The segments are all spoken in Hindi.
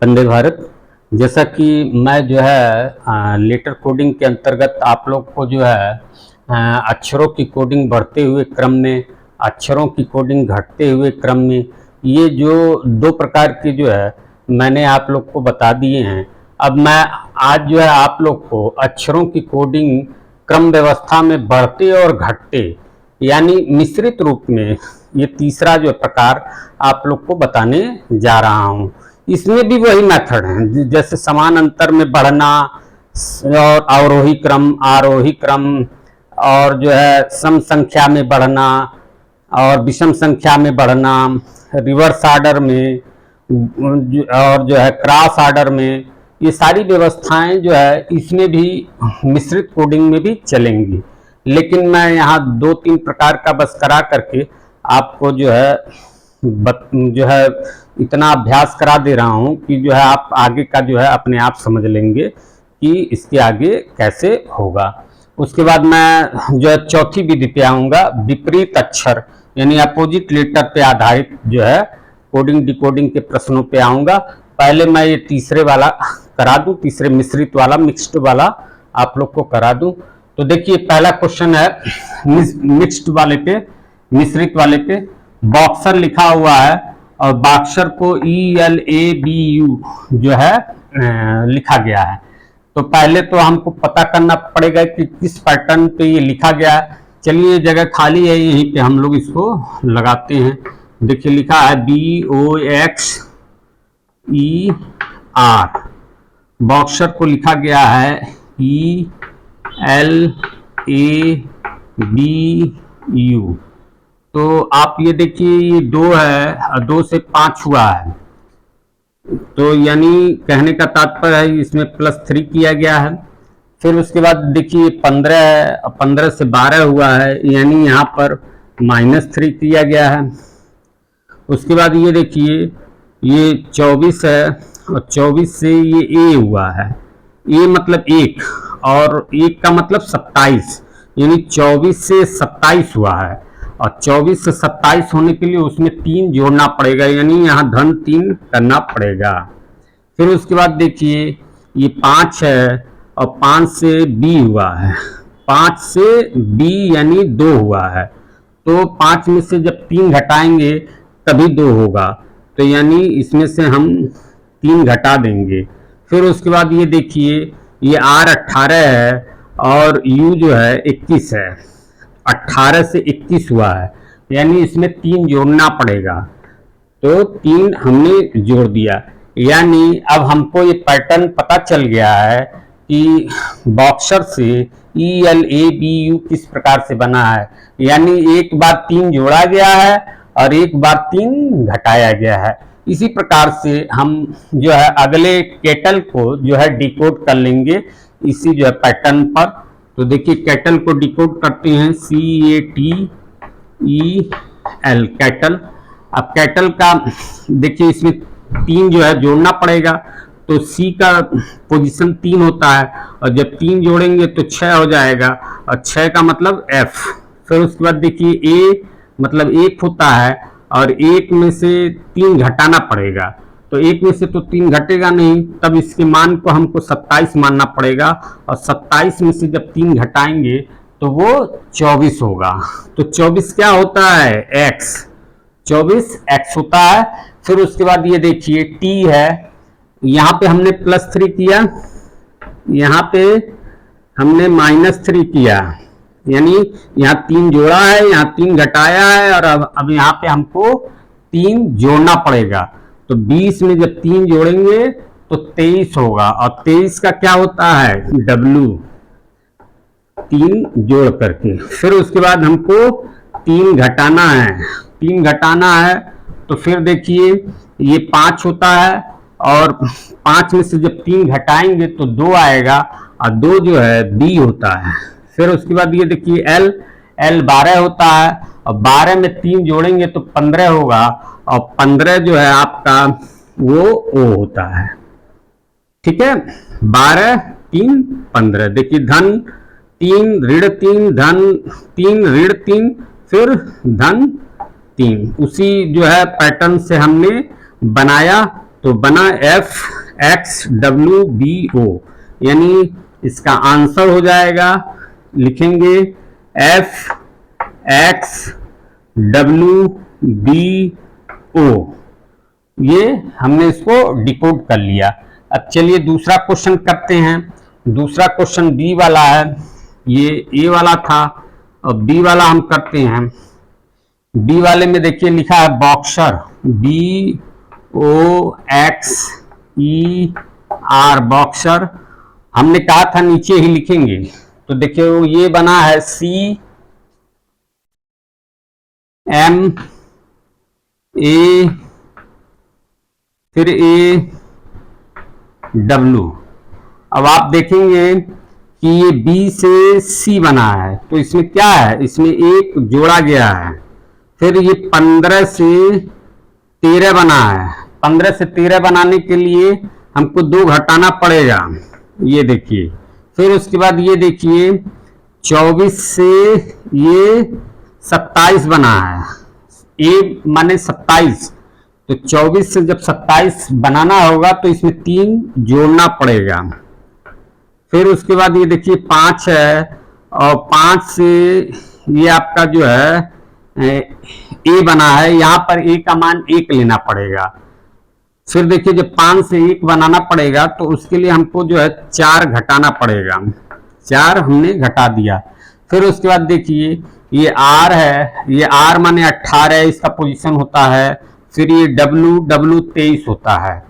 वंदे भारत। जैसा कि मैं जो है लेटर कोडिंग के अंतर्गत आप लोग को जो है अक्षरों की कोडिंग बढ़ते हुए क्रम में, अक्षरों की कोडिंग घटते हुए क्रम में, ये जो दो प्रकार के जो है मैंने आप लोग को बता दिए हैं। अब मैं आज जो है आप लोग को अक्षरों की कोडिंग क्रम व्यवस्था में बढ़ते और घटते यानी मिश्रित रूप में ये तीसरा जो प्रकार आप लोग को बताने जा रहा हूँ। इसमें भी वही मेथड है, जैसे समान अंतर में बढ़ना और अवरोही क्रम, आरोही क्रम, और जो है सम संख्या में बढ़ना और विषम संख्या में बढ़ना, रिवर्स ऑर्डर में और जो है क्रॉस ऑर्डर में, ये सारी व्यवस्थाएं जो है इसमें भी मिश्रित कोडिंग में भी चलेंगी। लेकिन मैं यहाँ 2-3 प्रकार का बस करा करके आपको जो है इतना अभ्यास करा दे रहा हूँ कि जो है आप आगे का जो है अपने आप समझ लेंगे कि इसके आगे कैसे होगा। उसके बाद मैं जो है चौथी विधि पे आऊँगा, विपरीत अक्षर यानी अपोजिट लेटर पे आधारित जो है कोडिंग डिकोडिंग के प्रश्नों पे आऊँगा। पहले मैं ये तीसरे वाला करा दूँ, तीसरे मिश्रित वाला, मिक्स्ड वाला आप लोग को करा दूँ। तो देखिए पहला क्वेश्चन है मिक्स्ड वाले पे, मिश्रित वाले पे बॉक्सर लिखा हुआ है और बॉक्सर को ELABU जो है लिखा गया है। तो पहले तो हमको पता करना पड़ेगा कि किस पैटर्न पे ये लिखा गया है। चलिए जगह खाली है, यहीं पे हम लोग इसको लगाते हैं। देखिए लिखा है BOXER, बॉक्सर को लिखा गया है ELABU। तो आप ये देखिए ये 2 है और 2 से 5 हुआ है, तो यानी कहने का तात्पर्य है इसमें +3 किया गया है। फिर उसके बाद देखिए 15 है और 15 से 12 हुआ है, यानी यहाँ पर -3 किया गया है। उसके बाद ये देखिए ये 24 है और 24 से ये A हुआ है, A मतलब 1 और 1 का मतलब 27, यानी 24 से 27 हुआ है। और 24 से 27 होने के लिए उसमें 3 जोड़ना पड़ेगा, यानी यहाँ -3 करना पड़ेगा। फिर उसके बाद देखिए ये 5 है और 5 से B हुआ है, 5 से B यानी 2 हुआ है। तो 5 में से जब 3 घटाएंगे तभी 2 होगा, तो यानी इसमें से हम 3 घटा देंगे। फिर उसके बाद ये देखिए ये R 18 है और U जो है 21 है, 18 से 21 हुआ है, यानी इसमें 3 जोड़ना पड़ेगा। तो 3 हमने जोड़ दिया, यानी अब हमको ये पैटर्न पता चल गया है कि बॉक्सर से ELABU किस प्रकार से बना है। यानी एक बार 3 जोड़ा गया है और एक बार 3 घटाया गया है। इसी प्रकार से हम जो है अगले कैटल को जो है डिकोड कर लेंगे इसी जो है पैटर्न पर। तो देखिए कैटल को डिकोड करते हैं CATEL, कैटल। अब कैटल का देखिए इसमें 3 जो है जोड़ना पड़ेगा, तो C का पोजीशन 3 होता है और जब 3 जोड़ेंगे तो 6 हो जाएगा और 6 का मतलब F। फिर उसके बाद देखिए A मतलब 1 होता है और 1 में से 3 घटाना पड़ेगा, तो 1 में से तो 3 घटेगा नहीं, तब इसके मान को हमको 27 मानना पड़ेगा और 27 में से जब 3 घटाएंगे तो वो 24 होगा। तो 24 क्या होता है? X, 24 X होता है। फिर उसके बाद ये देखिए T है, यहाँ पे हमने +3 किया, यहाँ पे हमने -3 किया, यानी यहाँ 3 जोड़ा है, यहाँ 3 घटाया है और अब यहाँ पे हमको 3 जोड़ना पड़ेगा। तो 20 में जब 3 जोड़ेंगे तो 23 होगा और 23 का क्या होता है? W, 3 जोड़ करके। फिर उसके बाद हमको 3 घटाना है, 3 घटाना है, तो फिर देखिए ये 5 होता है और 5 में से जब 3 घटाएंगे तो 2 आएगा और 2 जो है B होता है। फिर उसके बाद ये देखिए L 12 होता है और 12 में 3 जोड़ेंगे तो 15 होगा और 15 जो है आपका वो O होता है। ठीक है, 12 3 15। देखिए धन 3 ऋण 3 धन 3 ऋण 3 फिर धन 3, उसी जो है पैटर्न से हमने बनाया तो बना F X W B O, यानी इसका आंसर हो जाएगा, लिखेंगे F X W B O. ये हमने इसको डिकोड कर लिया। अब चलिए दूसरा क्वेश्चन करते हैं। दूसरा क्वेश्चन बी वाला है, ये ए वाला था और बी वाला हम करते हैं। बी वाले में देखिए लिखा है boxer, B O X E R, boxer. हमने कहा था नीचे ही लिखेंगे, तो देखिए ये बना है सी एम ए फिर ए डब्ल्यू। अब आप देखेंगे कि ये बी से सी बना है, तो इसमें क्या है, इसमें एक जोड़ा गया है। फिर ये 15 से 13 बना है। 15 से 13 बनाने के लिए हमको 2 घटाना पड़ेगा, ये देखिए। फिर उसके बाद ये देखिए 24 से ये 27 बना है, ए माने 27, तो 24 से जब 27 बनाना होगा तो इसमें 3 जोड़ना पड़ेगा। फिर उसके बाद ये देखिए 5 है और 5 से ये आपका जो है ए बना है, यहाँ पर ए का मान 1 लेना पड़ेगा। फिर देखिए जब 5 से 1 बनाना पड़ेगा तो उसके लिए हमको जो है 4 घटाना पड़ेगा, 4 हमने घटा दिया। फिर उसके बाद देखिए ये आर है, ये आर माने 18 इसका पोजीशन होता है। फिर ये डब्ल्यू 23 होता है,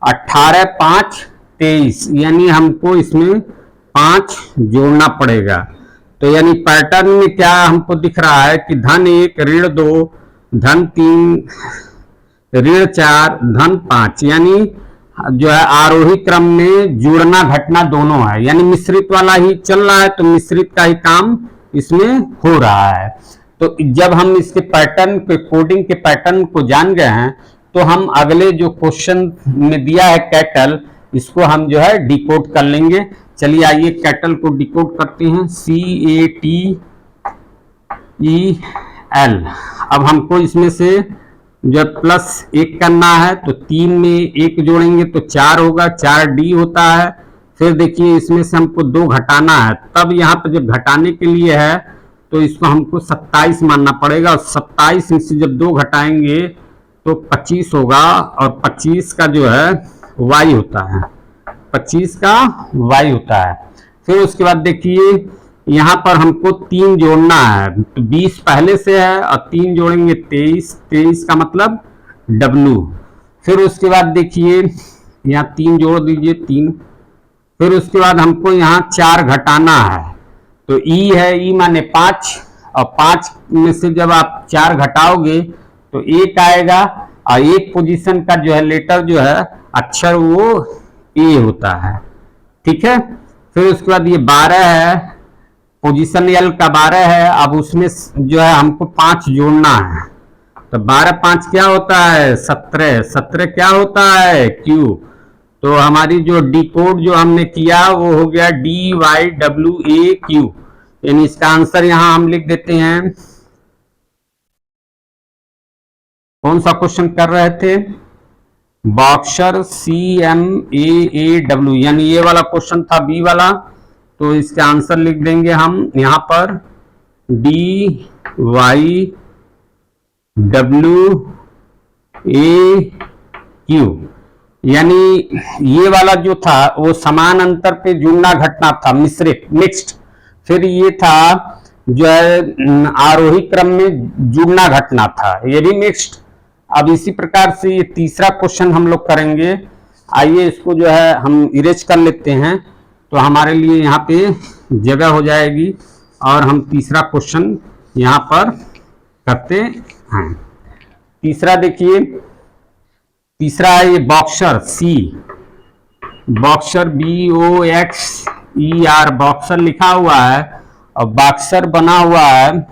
18 5 23, यानी हमको इसमें 5 जोड़ना पड़ेगा। तो यानी पैटर्न में क्या हमको दिख रहा है कि धन 1 ऋण 2 धन 3 ऋण 4 धन 5, यानी जो है आरोही क्रम में जुड़ना घटना दोनों है, यानी मिश्रित वाला ही चल रहा है, तो मिश्रित का ही काम इसमें हो रहा है। तो जब हम इसके पैटर्न के कोडिंग के पैटर्न को जान गए हैं तो हम अगले जो क्वेश्चन में दिया है कैटल, इसको हम जो है डिकोड कर लेंगे। चलिए आइए कैटल को डिकोड करते हैं, CATEL। अब हमको इसमें से जब +1 करना है तो 3 में 1 जोड़ेंगे तो 4 होगा, 4D होता है। फिर देखिए इसमें से हमको 2 घटाना है, तब यहाँ पर जब घटाने के लिए है तो इसको हमको 27 मानना पड़ेगा, और 27 में से जब 2 घटाएंगे तो 25 होगा, और 25 का जो है y होता है, 25 का y होता है। फिर उसके बाद देखिए यहाँ पर हमको 3 जोड़ना है, तो 20 पहले से है और 3 जोड़ेंगे 23, 23 का मतलब W। फिर उसके बाद देखिए यहाँ 3 जोड़ दीजिए 3। फिर उसके बाद हमको यहाँ 4 घटाना है, तो E है, E माने 5, और 5 में से जब आप 4 घटाओगे तो 1 आएगा, और एक पोजीशन का जो है लेटर जो है अक्षर वो ए होता है, ठीक है। फिर उसके बाद ये 12 है, पोजीशन एल का 12 है। अब उसमें जो है हमको 5 जोड़ना है, तो 12 5 क्या होता है 17, 17 क्या होता है क्यू। तो हमारी जो डिकोड जो हमने किया वो हो गया DYWAQ, यानी इसका आंसर यहां हम लिख देते हैं। कौन सा क्वेश्चन कर रहे थे, बॉक्सर CMAAW, यानी ये वाला क्वेश्चन था बी वाला। तो इसका आंसर लिख देंगे हम यहां पर DYWAQ, यानी ये वाला जो था वो समान अंतर पे जुड़ना घटना था, मिश्रित मिक्स्ड। फिर ये था जो है आरोही क्रम में जुड़ना घटना था, ये भी मिक्स्ड। अब इसी प्रकार से ये तीसरा क्वेश्चन हम लोग करेंगे। आइए इसको जो है हम इरेज कर लेते हैं, तो हमारे लिए यहाँ पे जगह हो जाएगी, और हम तीसरा क्वेश्चन यहाँ पर करते हैं। तीसरा देखिए, तीसरा है ये boxer C, boxer BOXER, boxer लिखा हुआ है और बॉक्सर बना हुआ है,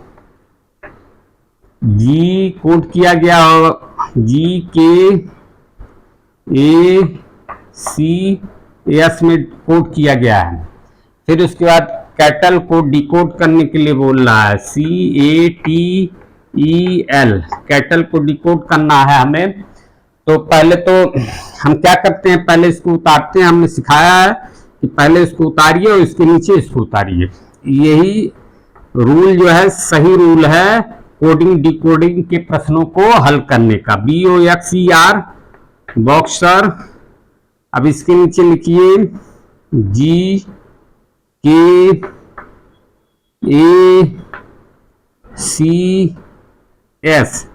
जी कोड किया गया हो GKACS में कोड किया गया है। फिर उसके बाद कैटल को डिकोड करने के लिए बोल रहा है CATEL, कैटल को डिकोड करना है हमें। तो पहले तो हम क्या करते हैं, पहले इसको उतारते हैं। हमने सिखाया है कि पहले इसको उतारिए और इसके नीचे इसको उतारिए। यही रूल जो है सही रूल है कोडिंग डिकोडिंग के प्रश्नों को हल करने का। BOXER boxer. अब इसके नीचे लिखिए GKACS।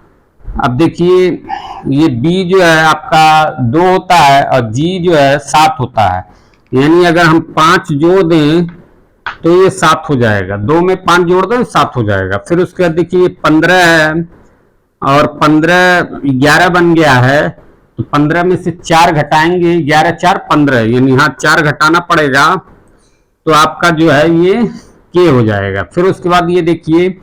अब देखिए ये B जो है आपका 2 होता है और G जो है 7 होता है, यानी अगर हम 5 जोड़ दें तो ये 7 हो जाएगा। 2 में 5 जोड़ दें 7 हो जाएगा। फिर उसके बाद देखिए 15 है और 15 11 बन गया है, तो 15 में से 4 घटाएंगे, 11 4 15, यानी यहाँ 4 घटाना पड़ेगा, तो आपका जो है ये K हो जाएगा। फिर उसके बाद ये देखिए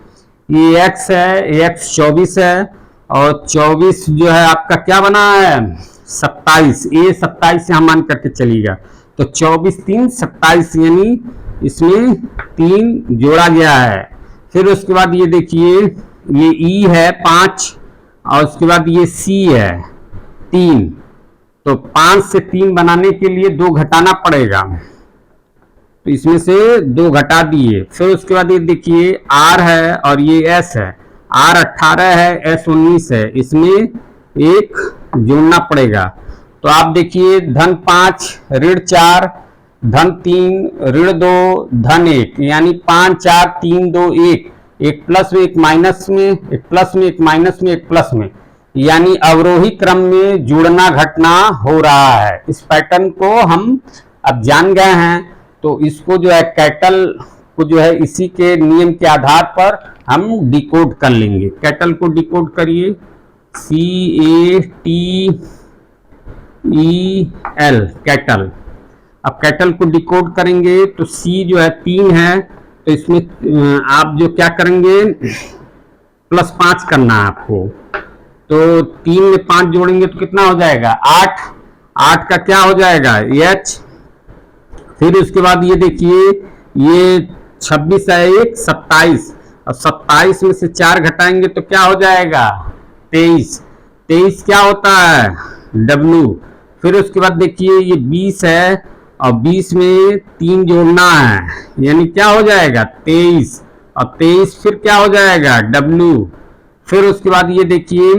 ये X है, X 24 है और 24 जो है आपका क्या बना है 27, ये 27 से हम मान करके चलिएगा, तो 24 3 27, यानी इसमें 3 जोड़ा गया है। फिर उसके बाद ये देखिए ये E है 5 और उसके बाद ये C है 3, तो 5 से 3 बनाने के लिए 2 घटाना पड़ेगा, तो इसमें से 2 घटा दिए। फिर उसके बाद ये देखिए R है और ये S है, R 18 है, S 19 है, इसमें 1 जोड़ना पड़ेगा। तो आप देखिए धन 5 ऋण 4 धन 3 ऋण 2 धन 1, यानी 5 4 3 2 1, एक प्लस में एक माइनस में, एक प्लस में एक माइनस में, एक प्लस में, यानी अवरोही क्रम में जुड़ना घटना हो रहा है। इस पैटर्न को हम अब जान गए हैं, तो इसको जो है कैटल को जो है इसी के नियम के आधार पर हम डिकोड कर लेंगे। कैटल को डिकोड करिए, CATEL कैटल। अब कैटल को डिकोड करेंगे तो C जो है 3 है, तो इसमें आप जो क्या करेंगे +5 करना है आपको, तो 3 में 5 जोड़ेंगे तो कितना हो जाएगा 8, 8 का क्या हो जाएगा H। फिर उसके बाद ये देखिए ये 26 है 1 27, और 27 में से 4 घटाएंगे तो क्या हो जाएगा 23, 23 क्या होता है W। फिर उसके बाद देखिए ये 20 है और 20 में 3 जोड़ना है, यानी क्या हो जाएगा 23, और 23 फिर क्या हो जाएगा W। फिर उसके बाद ये देखिए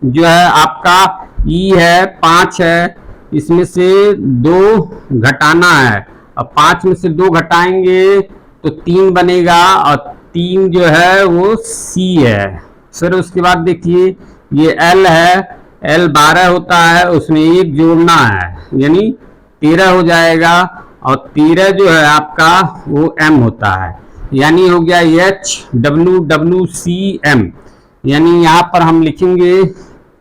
जो है आपका E है 5 है, इसमें से 2 घटाना है, और 5 में से 2 घटाएंगे तो 3 बनेगा, और 3 जो है वो C है। फिर उसके बाद देखिए ये L है, L 12 होता है, उसमें 1 जोड़ना है, यानी 13 हो जाएगा, और 13 जो है आपका वो M होता है, यानी हो गया HWWCM। यानी यहाँ पर हम लिखेंगे,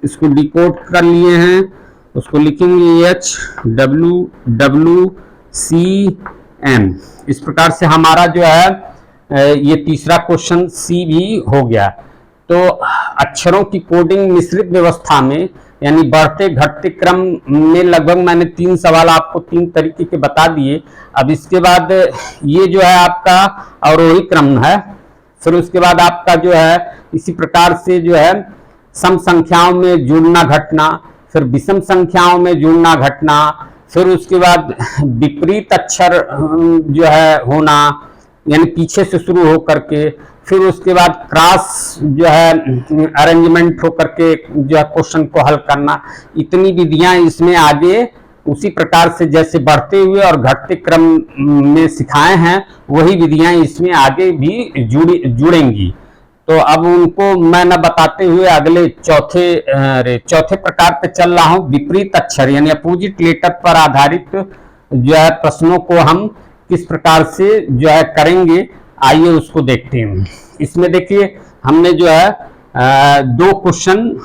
इसको डिकोड कर लिए हैं, उसको लिखेंगे HWWCM। इस प्रकार से हमारा जो है ये तीसरा क्वेश्चन C भी हो गया। तो अक्षरों की कोडिंग मिश्रित व्यवस्था में यानी बढ़ते घटते क्रम में लगभग मैंने 3 सवाल आपको 3 तरीके के बता दिए। अब इसके बाद ये जो है आपका अवरोही क्रम है। फिर उसके बाद आपका जो है इसी प्रकार से जो है सम संख्याओं में जुड़ना घटना, फिर विषम संख्याओं में जुड़ना घटना, फिर उसके बाद विपरीत अक्षर जो है होना, यानी पीछे से शुरू हो करके, फिर उसके बाद क्रॉस जो है अरेंजमेंट हो करके जो है क्वेश्चन को हल करना। इतनी विधियां इसमें आगे उसी प्रकार से जैसे बढ़ते हुए और घटते क्रम में सिखाए हैं, वही विधियां इसमें आगे भी जुड़ेंगी। तो अब उनको मैं न बताते हुए अगले चौथे प्रकार पे चल रहा हूं, विपरीत अक्षर यानी अपोजिट लेटर पर आधारित जो है प्रश्नों को हम किस प्रकार से जो है करेंगे, आइए उसको देखते हैं। इसमें देखिए हमने जो है 2 क्वेश्चन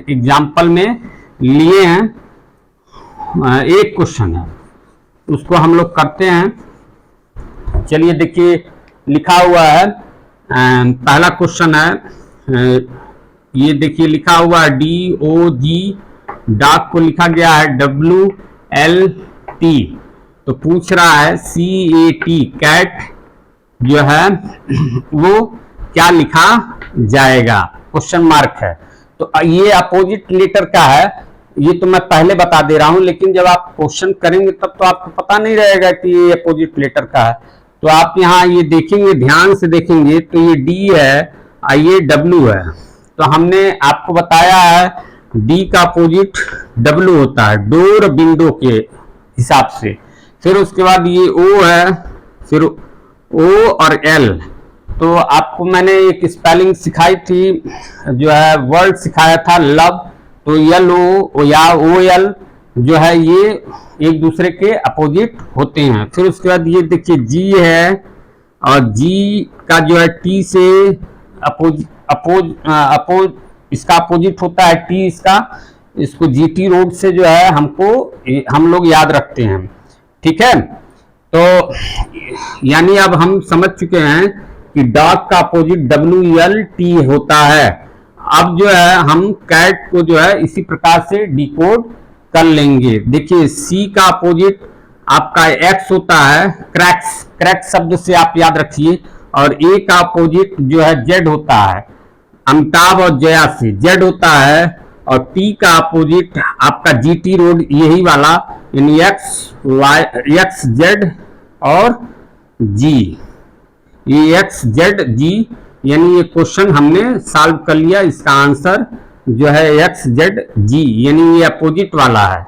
एग्जाम्पल में लिए हैं। एक क्वेश्चन है उसको हम लोग करते हैं। चलिए देखिए लिखा हुआ है, पहला क्वेश्चन है, ये देखिए लिखा हुआ है DOG, डॉग को लिखा गया है WLT। तो पूछ रहा है CAT कैट जो है वो क्या लिखा जाएगा, क्वेश्चन मार्क है। तो ये अपोजिट लेटर का है, ये तो मैं पहले बता दे रहा हूं, लेकिन जब आप क्वेश्चन करेंगे तब तो आपको पता नहीं रहेगा कि ये अपोजिट लेटर का है। तो आप यहाँ ये देखेंगे, ध्यान से देखेंगे तो ये डी है और ये डब्ल्यू है। तो हमने आपको बताया है डी का अपोजिट डब्ल्यू होता है डोर विंडो के हिसाब से। फिर उसके बाद ये ओ है, फिर ओ और एल। तो आपको मैंने एक स्पेलिंग सिखाई थी, जो है वर्ड सिखाया था लव, तो एल ओ या ओ एल जो है ये एक दूसरे के अपोजिट होते हैं। फिर उसके बाद ये देखिए जी है, और जी का जो है टी से अपोज इसका अपोजिट होता है टी इसका, इसको जीटी रोड से जो है हम लोग याद रखते हैं। ठीक है, तो यानी अब हम समझ चुके हैं कि डॉग का अपोजिट डब्ल्यू एल टी होता है। अब जो है हम कैट को जो है इसी प्रकार से डिकोड कर लेंगे। देखिए सी का अपोजिट आपका एक्स होता है, क्रैक्स, क्रैक्स शब्द से आप याद रखिए। और ए का अपोजिट जो है जेड होता है, अमिताभ और जया से जेड होता है। और टी का अपोजिट आपका जीटी रोड यही वाला, यानी एक्स जेड और जी, ये एक्स जेड जी, यानी ये क्वेश्चन हमने सॉल्व कर लिया। इसका आंसर जो है एक्स जेड जी, यानी ये अपोजिट वाला है।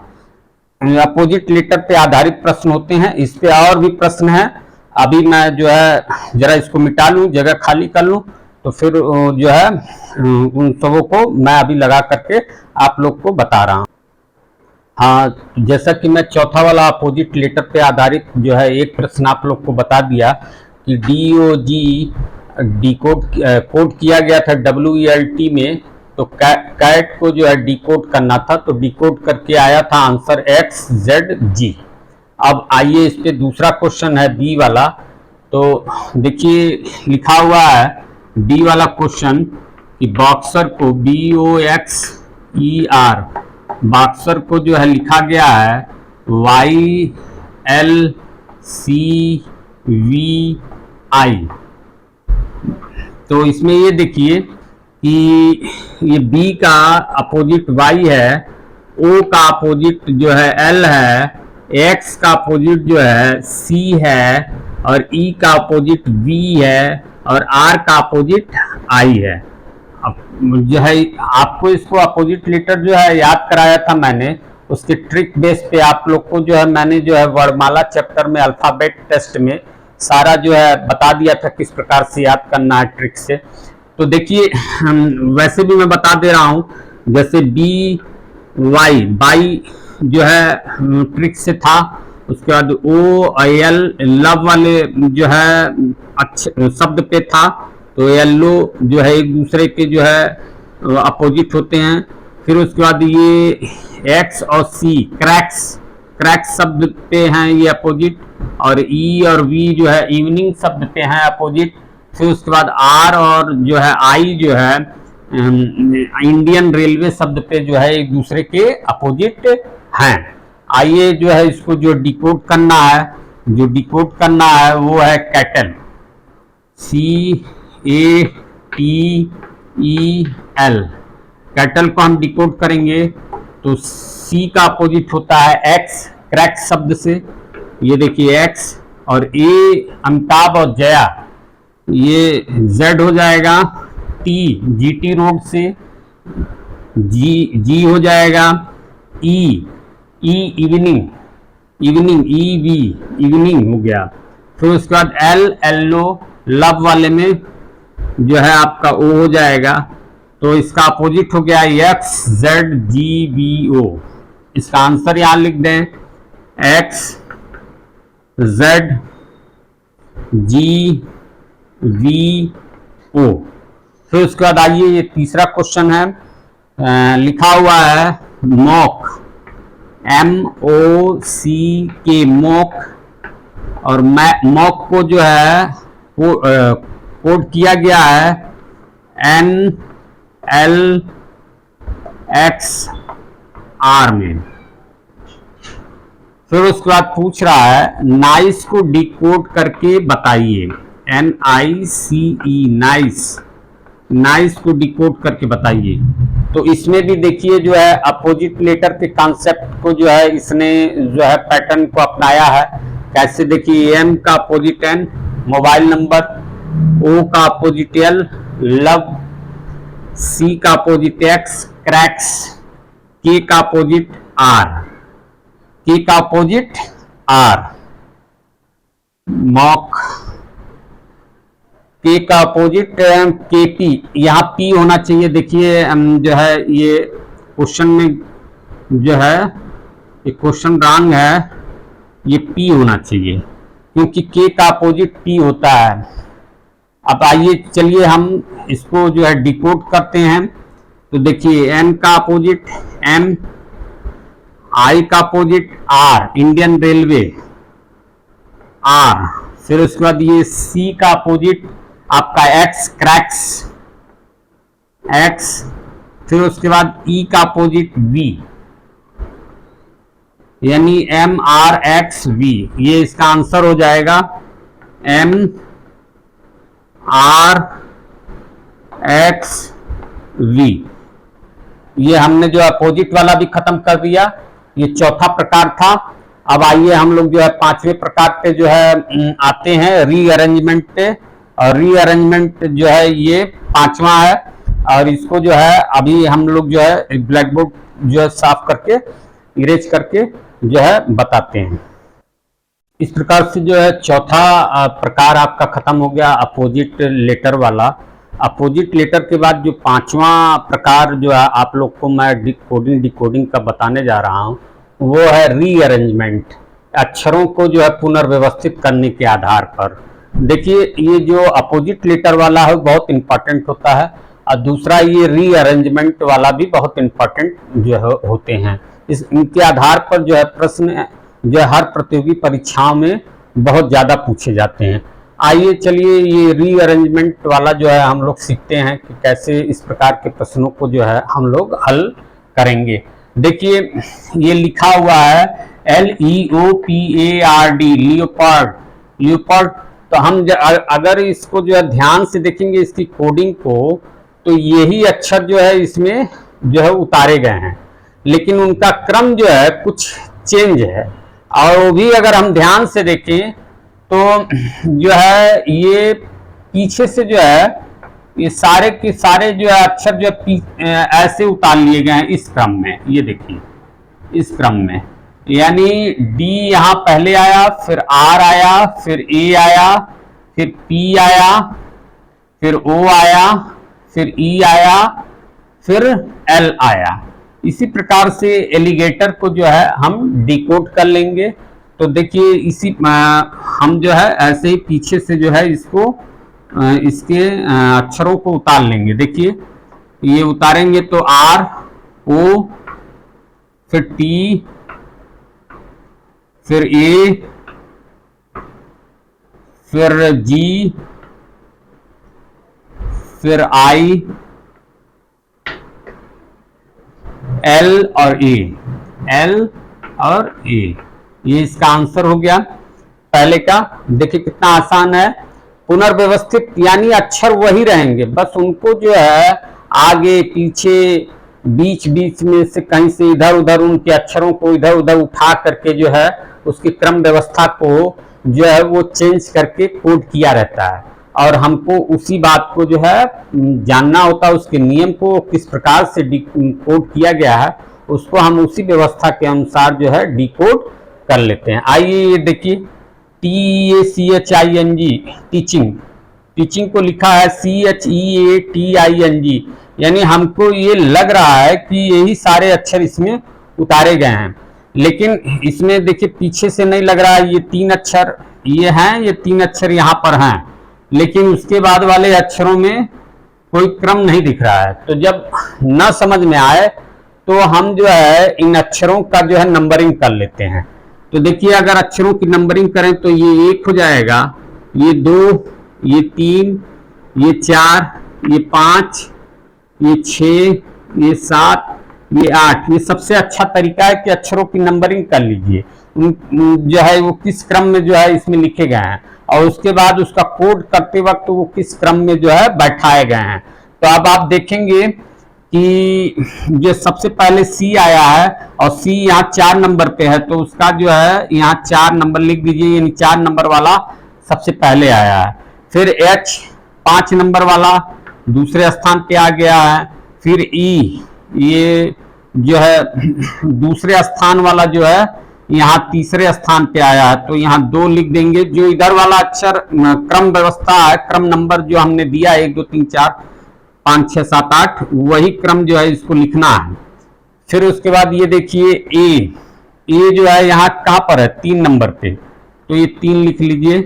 अपोजिट लेटर पे आधारित प्रश्न होते हैं, इस पे और भी प्रश्न है। अभी मैं जो है जरा इसको मिटा लूं, जगह खाली कर लूं, तो फिर जो है उन सबों को मैं अभी लगा करके आप लोग को बता रहा हूं। हाँ, जैसा कि मैं चौथा वाला अपोजिट लेटर पे आधारित जो है एक प्रश्न आप लोग को बता दिया कि DOG कोड किया गया था WELT में, तो कैट को जो है डिकोड करना था, तो डिकोड करके आया था आंसर XZG। अब आइए इस पे दूसरा क्वेश्चन है बी वाला। तो देखिए लिखा हुआ है डी वाला क्वेश्चन कि बॉक्सर को BOXER, बॉक्सर को जो है लिखा गया है YLCVI। तो इसमें ये देखिए कि ये बी का अपोजिट Y है, O का अपोजिट जो है L है, X का अपोजिट जो है C है, और E का अपोजिट V है, और R का अपोजिट I है। अब जो है आपको इसको अपोजिट लेटर जो है याद कराया था मैंने, उसके ट्रिक बेस पे आप लोग को जो है मैंने जो है वर्णमाला चैप्टर में अल्फाबेट टेस्ट में सारा जो है बता दिया था किस प्रकार से याद करना है ट्रिक से। तो देखिए वैसे भी मैं बता दे रहा हूं, जैसे BY बाई जो है ट्रिक से था, उसके बाद OL लव वाले जो है अच्छे शब्द पे था, तो येलो जो है एक दूसरे के जो है अपोजिट होते हैं। फिर उसके बाद ये X और C क्रैक्स शब्द पे हैं ये अपोजिट, और E और V जो है इवनिंग शब्द पे हैं अपोजिट। फिर उसके बाद R और जो है I जो है इंडियन रेलवे शब्द पे जो है एक दूसरे के अपोजिट हैं। आइए जो है इसको जो डिकोड करना है, वो है कैटल, CATEL। कैटल को हम डिकोड करेंगे तो C का अपोजिट होता है X, क्रैक्स शब्द से, ये देखिए X, और A अमिताभ और जया, ये Z हो जाएगा, T GT रोड से, G हो जाएगा, E इवनिंग इवनिंग हो गया। फिर उसके बाद L येलो लव वाले में जो है आपका O हो जाएगा, तो इसका अपोजिट हो गया XZGBO। इसका आंसर यहां लिख दें XZGBO। फिर उसके बाद आइए ये तीसरा क्वेश्चन है, लिखा हुआ है मॉक, MOCK मॉक, और मॉक को जो है कोड किया गया है NLXR में। फिर उसके बाद पूछ रहा है नाइस को डिकोड करके बताइए, NICE नाइस को डिकोड करके बताइए। तो इसमें भी देखिए जो है अपोजिट लेटर के कॉन्सेप्ट को जो है इसने जो है पैटर्न को अपनाया है। कैसे देखिए, एम का अपोजिट एन, मोबाइल नंबर, ओ का अपोजिट एल, लव, सी का अपोजिट एक्स, क्रैक्स, के का अपोजिट आर, के का अपोजिट आर, मॉक, के का अपोजिट के पी, यहाँ पी होना चाहिए। देखिए जो है ये क्वेश्चन में जो है ये क्वेश्चन रॉन्ग है, ये पी होना चाहिए क्योंकि के का अपोजिट पी होता है। अब आइए चलिए हम इसको जो है डिकोड करते हैं। तो देखिए एन का अपोजिट एम, आई का opposite R, Indian railway R, फिर उसके बाद ये सी का अपोजिट आपका एक्स, क्रैक्स एक्स, फिर उसके बाद ई का अपोजिट वी, यानी एम आर एक्स वी। ये इसका आंसर हो जाएगा एम आर एक्स वी। ये हमने जो अपोजिट वाला भी खत्म कर दिया, ये चौथा प्रकार था। अब आइए हम लोग जो है पांचवें प्रकार पे जो है आते हैं, रीअरेंजमेंट पे। और रीअरेंजमेंट जो है ये पांचवा है, और इसको जो है अभी हम लोग जो है ब्लैक बोर्ड जो है साफ करके इरेज करके जो है बताते हैं। इस प्रकार से जो है चौथा प्रकार आपका खत्म हो गया, अपोजिट लेटर वाला। अपोजिट लेटर के बाद जो पांचवा प्रकार जो है आप लोग को मैं डिकोडिंग का बताने जा रहा हूं, वो है रीअरेंजमेंट, अक्षरों को जो है पुनर्व्यवस्थित करने के आधार पर। देखिए ये जो अपोजिट लेटर वाला है बहुत इंपॉर्टेंट होता है, और दूसरा ये रीअरेंजमेंट वाला भी बहुत इंपॉर्टेंट जो है होते हैं। इनके आधार पर जो है प्रश्न जो हर प्रतियोगी परीक्षाओं में बहुत ज्यादा पूछे जाते हैं। आइए चलिए ये रीअरेंजमेंट वाला जो है हम लोग सीखते हैं कि कैसे इस प्रकार के प्रश्नों को जो है हम लोग हल करेंगे। देखिए ये लिखा हुआ है LEOPARD, लियोपार्ड, लियोपार्ड। तो हम अगर इसको जो है ध्यान से देखेंगे इसकी कोडिंग को, तो यही अक्षर जो है इसमें जो है उतारे गए हैं, लेकिन उनका क्रम जो है कुछ चेंज है। और वो भी अगर हम ध्यान से देखें तो जो है ये पीछे से जो है ये सारे के सारे जो है अक्षर जो है ऐसे उतार लिए गए हैं इस क्रम में। ये देखिए इस क्रम में, यानी डी यहाँ पहले आया, फिर आर आया, फिर ए आया, फिर पी आया, फिर ओ आया, फिर ई आया, फिर एल आया। इसी प्रकार से एलिगेटर को जो है हम डिकोड कर लेंगे। तो देखिए इसी हम जो है ऐसे ही पीछे से जो है इसको इसके अक्षरों को उतार लेंगे। देखिए ये उतारेंगे तो आर, ओ, फिर टी, फिर ए, फिर जी, फिर आई, एल और ए, एल और ए। ये इसका आंसर हो गया पहले का। देखिए कितना आसान है। पुनर्व्यवस्थित यानी अक्षर वही रहेंगे, बस उनको जो है आगे पीछे बीच बीच में से कहीं से इधर उधर उनके अक्षरों को इधर उधर उठा करके जो है उसकी क्रम व्यवस्था को जो है वो चेंज करके कोड किया रहता है। और हमको उसी बात को जो है जानना होता है, उसके नियम को किस प्रकार से कोड किया गया है, उसको हम उसी व्यवस्था के अनुसार जो है डिकोड कर लेते हैं। आइए ये देखिए TACHING, टीचिंग, टीचिंग को लिखा है CHEATING, यानी हमको ये लग रहा है कि यही सारे अक्षर इसमें उतारे गए हैं, लेकिन इसमें देखिए पीछे से नहीं लग रहा है। ये तीन अक्षर ये हैं, ये तीन अक्षर यहाँ पर हैं, लेकिन उसके बाद वाले अक्षरों में कोई क्रम नहीं दिख रहा है। तो जब न समझ में आए तो हम जो है इन अक्षरों का जो है नंबरिंग कर लेते हैं। तो देखिए अगर अक्षरों की नंबरिंग करें तो ये 1 हो जाएगा, ये 2, ये 3, ये 4, ये 5, ये 6, ये 7, ये 8। ये सबसे अच्छा तरीका है कि अक्षरों की नंबरिंग कर लीजिए, जो है वो किस क्रम में जो है इसमें लिखे गए हैं, और उसके बाद उसका कोड करते वक्त वो किस क्रम में जो है बैठाए गए हैं। तो अब आप देखेंगे कि जो सबसे पहले सी आया है और सी यहाँ 4 नंबर पे है, तो उसका जो है यहाँ 4 नंबर लिख दीजिए, यानी 4 नंबर वाला सबसे पहले आया है। फिर एच 5 नंबर वाला दूसरे स्थान पे आ गया है। फिर ई, ये जो है दूसरे स्थान वाला जो है यहाँ तीसरे स्थान पे आया है, तो यहाँ 2 लिख देंगे। जो इधर वाला अक्षर क्रम व्यवस्था है, क्रम नंबर जो हमने दिया 1 2 3 4 5 6 7 8, वही क्रम जो है इसको लिखना है। फिर उसके बाद ये देखिए ए जो है यहाँ कहाँ पर है, 3 नंबर पे, तो ये 3 लिख लीजिए।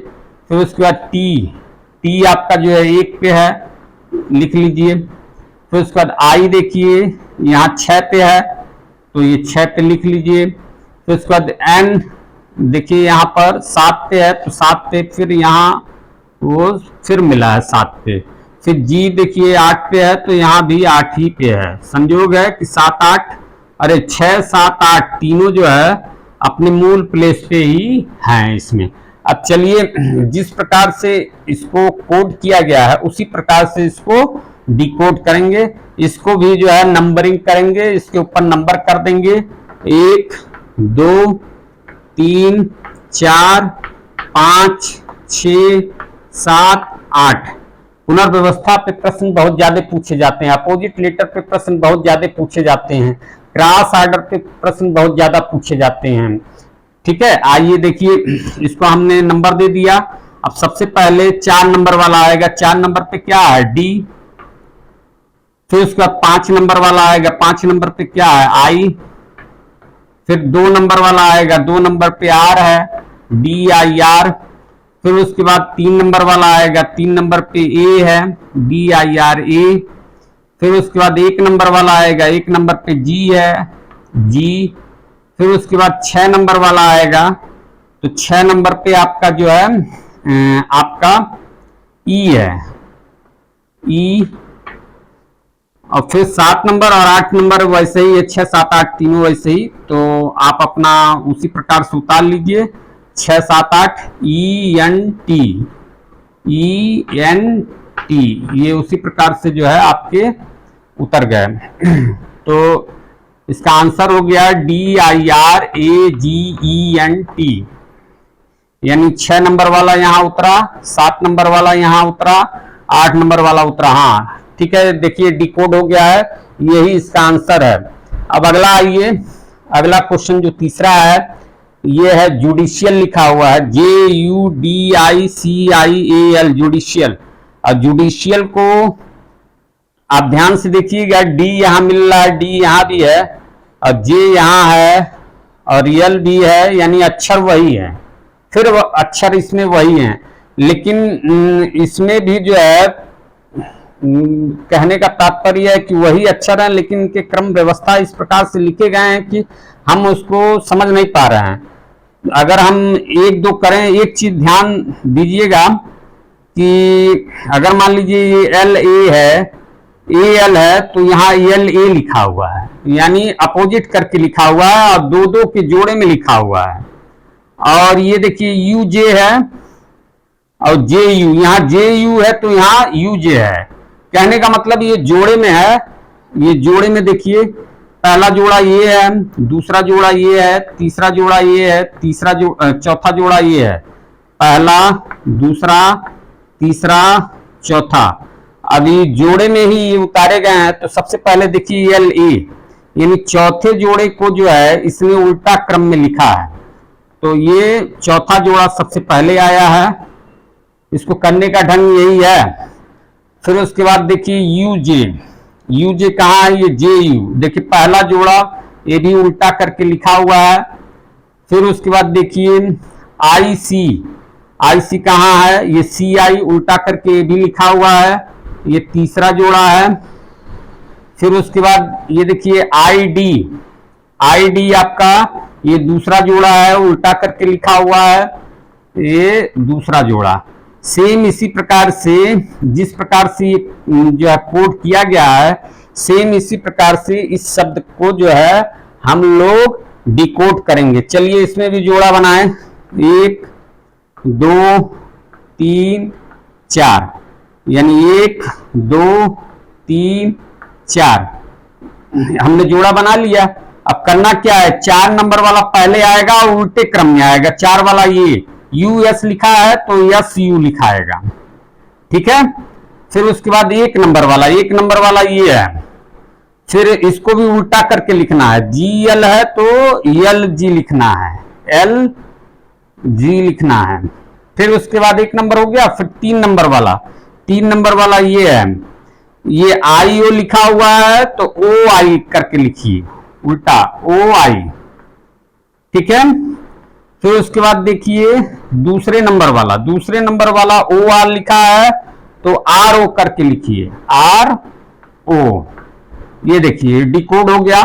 फिर उसके बाद टी आपका जो है 1 पे है, लिख लीजिए। फिर उसके बाद आई देखिए यहाँ 6 पे है, तो ये 6 पे लिख लीजिए। फिर उसके बाद एन देखिए यहाँ पर 7 पे है, तो 7 पे फिर यहाँ वो फिर मिला है 7 पे। फिर जी देखिए 8 पे है, तो यहाँ भी 8 ही पे है। संयोग है कि 7 8, अरे 6 7 8 तीनों जो है अपने मूल प्लेस पे ही हैं इसमें। अब चलिए जिस प्रकार से इसको कोड किया गया है उसी प्रकार से इसको डिकोड करेंगे। इसको भी जो है नंबरिंग करेंगे, इसके ऊपर नंबर कर देंगे 1 2 3 4 5 6 7 8। पुनर्व्यवस्था पे प्रश्न बहुत ज्यादा पूछे जाते हैं, अपोजिट लेटर पे प्रश्न बहुत ज्यादा पूछे जाते हैं, क्रॉस ऑर्डर पे प्रश्न बहुत ज्यादा पूछे जाते हैं। ठीक है, आइए देखिए, इसको हमने नंबर दे दिया। अब सबसे पहले 4 नंबर वाला आएगा, 4 नंबर पे क्या है, डी। फिर उसके बाद 5 नंबर वाला आएगा, 5 नंबर पे क्या है, आई। फिर 2 नंबर वाला आएगा, 2 नंबर पे आर है, डी आई आर। फिर उसके बाद 3 नंबर वाला आएगा, 3 नंबर पे ए है, डी आई आर ए। फिर उसके बाद 1 नंबर वाला आएगा, 1 नंबर पे जी है, जी। फिर उसके बाद 6 नंबर वाला आएगा, तो 6 नंबर पे आपका जो है आपका ई है, ई। और फिर 7 नंबर और 8 नंबर वैसे ही है, 6 7 8 तीनों वैसे ही, तो आप अपना उसी प्रकार से उतार लीजिए। 6 7 8 ई एन टी, ये उसी प्रकार से जो है आपके उतर गए। तो इसका आंसर हो गया DIRAGENT, यानी 6 नंबर वाला यहाँ उतरा, 7 नंबर वाला यहाँ उतरा, 8 नंबर वाला उतरा। हाँ ठीक है, देखिए डिकोड हो गया है, यही इसका आंसर है। अब अगला आइए, अगला क्वेश्चन जो तीसरा है ये है जुडिशियल लिखा हुआ है, JUDICIAL, जुडिशियल। और जुडिशियल को आप ध्यान से देखिएगा, डी यहाँ मिल रहा है, डी यहाँ भी है और जे यहाँ है और यल भी है, यानी अक्षर वही है, फिर अक्षर इसमें वही है, लेकिन इसमें भी जो है कहने का तात्पर्य है कि वही अक्षर है, लेकिन इनके क्रम व्यवस्था इस प्रकार से लिखे गए हैं कि हम उसको समझ नहीं पा रहे हैं। अगर हम 1 2 करें, एक चीज ध्यान दीजिएगा कि अगर मान लीजिए ये LA है, AL है, तो यहाँ LA लिखा हुआ है, यानी अपोजिट करके लिखा हुआ है और 2 2 के जोड़े में लिखा हुआ है। और ये देखिए UJ है और JU, यहाँ JU है तो यहाँ UJ है। कहने का मतलब ये जोड़े में है, ये जोड़े में देखिए पहला जोड़ा ये है, दूसरा जोड़ा ये है, तीसरा जोड़ा ये है, चौथा जोड़ा ये है, पहला दूसरा तीसरा चौथा। अभी जोड़े में ही ये उतारे गए हैं, तो सबसे पहले देखिए LA, यानी चौथे जोड़े को जो है इसने उल्टा क्रम में लिखा है, तो ये चौथा जोड़ा सबसे पहले आया है। इसको करने का ढंग यही है। फिर उसके बाद देखिए UJ कहाँ है, ये JU, देखिए पहला जोड़ा ये भी उल्टा करके लिखा हुआ है। फिर उसके बाद देखिए IC कहाँ है, ये CI उल्टा करके ये भी लिखा हुआ है, ये तीसरा जोड़ा है। फिर उसके बाद ये देखिए ID आपका ये दूसरा जोड़ा है, उल्टा करके लिखा हुआ है, ये दूसरा जोड़ा। सेम इसी प्रकार से जिस प्रकार से जो है कोड किया गया है, सेम इसी प्रकार से इस शब्द को जो है हम लोग डिकोड करेंगे। चलिए इसमें भी जोड़ा बनाएं, 1 2 3 4, यानी 1 2 3 4। हमने जोड़ा बना लिया। अब करना क्या है, 4 नंबर वाला पहले आएगा और उल्टे क्रम में आएगा। 4 वाला ये US लिखा है तो SU लिखा आएगा, ठीक है। फिर उसके बाद 1 नंबर वाला ये है, फिर इसको भी उल्टा करके लिखना है। GL है तो LG लिखना है, LG लिखना है। फिर उसके बाद 1 नंबर हो गया। फिर 3 नंबर वाला ये है, ये IO लिखा हुआ है तो OI करके लिखिए, उल्टा OI, ठीक है। फिर उसके बाद देखिए दूसरे नंबर वाला OR लिखा है तो RO करके लिखिए, RO। ये देखिए डिकोड हो गया।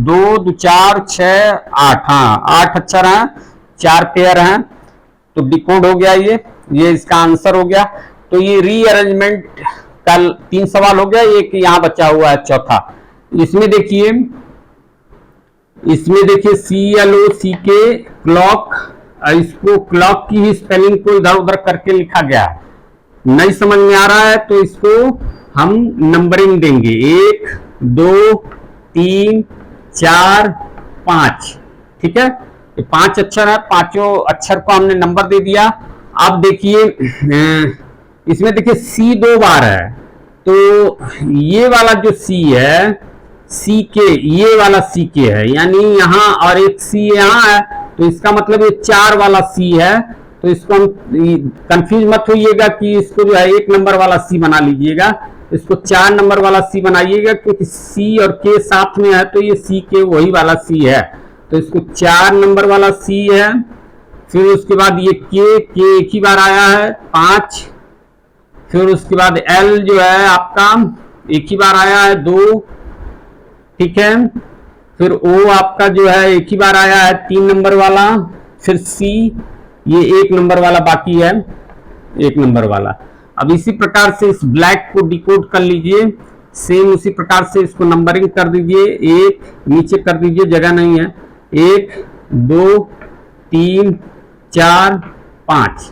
2 2 4 6 8, हाँ 8 अक्षर हैं, 4 पेयर हैं, तो डिकोड हो गया। ये इसका आंसर हो गया। तो ये रीअरेंजमेंट का 3 सवाल हो गया, एक यहां बचा हुआ है चौथा। इसमें देखिए CLOCK क्लॉक, इसको क्लॉक की ही स्पेलिंग को इधर उधर करके लिखा गया है। नहीं समझ में आ रहा है तो इसको हम नंबरिंग देंगे, 1 2 3 4 5, ठीक है। 5 अक्षर है, 5 अक्षर को हमने नंबर दे दिया। अब देखिए इसमें देखिए C 2 बार है, तो ये वाला जो C है CK, ये वाला CK है, यानी यहाँ और एक C यहाँ है, तो इसका मतलब ये 4 वाला C है। तो इसको हम कंफ्यूज मत होइएगा कि इसको जो है 1 नंबर वाला C बना लीजिएगा, इसको 4 नंबर वाला C बनाइएगा, क्योंकि C और K साथ में है तो ये CK वही वाला C है, तो इसको 4 नंबर वाला C है। फिर उसके बाद ये K एक ही बार आया है 5। फिर उसके बाद L जो है आपका एक ही बार आया है 2, ठीक है। फिर O आपका जो है एक ही बार आया है 3 नंबर वाला। फिर C, ये 1 नंबर वाला बाकी है, 1 नंबर वाला। अब इसी प्रकार से इस ब्लैक को डिकोड कर लीजिए, सेम उसी प्रकार से इसको नंबरिंग कर दीजिए। 1 नीचे कर दीजिए, जगह नहीं है। 1 2 3 4 5,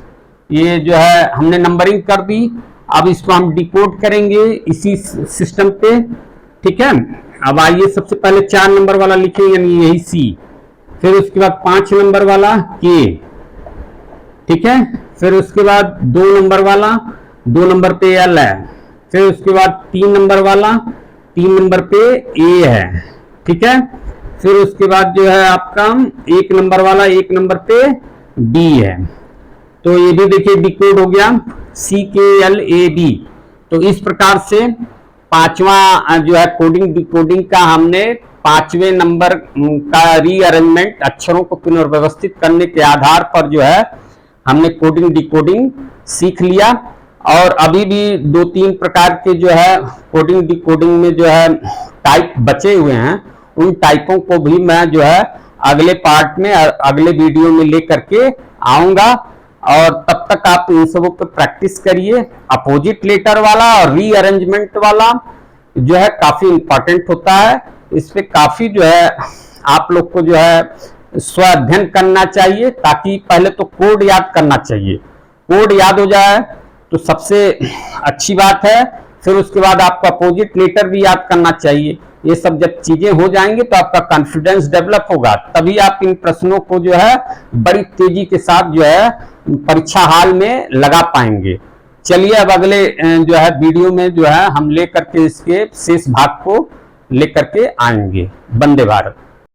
ये जो है हमने नंबरिंग कर दी। अब इसको हम डिकोड करेंगे इसी सिस्टम पे, ठीक है। अब आइए सबसे पहले 4 नंबर वाला लिखें, यानी यही C। फिर उसके बाद 5 नंबर वाला K, ठीक है। फिर उसके बाद 2 नंबर वाला, 2 नंबर पे L है। फिर उसके बाद 3 नंबर वाला, 3 नंबर पे A है, ठीक है। फिर उसके बाद जो है आपका 1 नंबर वाला, 1 नंबर पे D है। तो ये भी देखिए डिकोड हो गया, CKLAD। तो इस प्रकार से 5वां जो है कोडिंग डिकोडिंग का हमने 5वें नंबर का रीअरेंजमेंट, अक्षरों को पुनर्व्यवस्थित करने के आधार पर जो है हमने कोडिंग डिकोडिंग सीख लिया। और अभी भी 2-3 प्रकार के जो है कोडिंग डिकोडिंग में जो है टाइप बचे हुए हैं, उन टाइपों को भी मैं जो है अगले पार्ट में, अगले वीडियो में लेकर के आऊंगा। और तब तक आप इन सबों पर प्रैक्टिस करिए। अपोजिट लेटर वाला और रीअरेंजमेंट वाला जो है काफी इंपॉर्टेंट होता है, इस पे काफी जो है आप लोग को जो है स्व अध्ययन करना चाहिए, ताकि पहले तो कोड याद करना चाहिए। कोड याद हो जाए तो सबसे अच्छी बात है। फिर उसके बाद आपको अपोजिट लेटर भी याद करना चाहिए। ये सब जब चीजें हो जाएंगी तो आपका कॉन्फिडेंस डेवलप होगा, तभी आप इन प्रश्नों को जो है बड़ी तेजी के साथ जो है परीक्षा हाल में लगा पाएंगे। चलिए अब अगले जो है वीडियो में जो है हम लेकर के इसके शेष भाग को लेकर के आएंगे। वंदे भारत।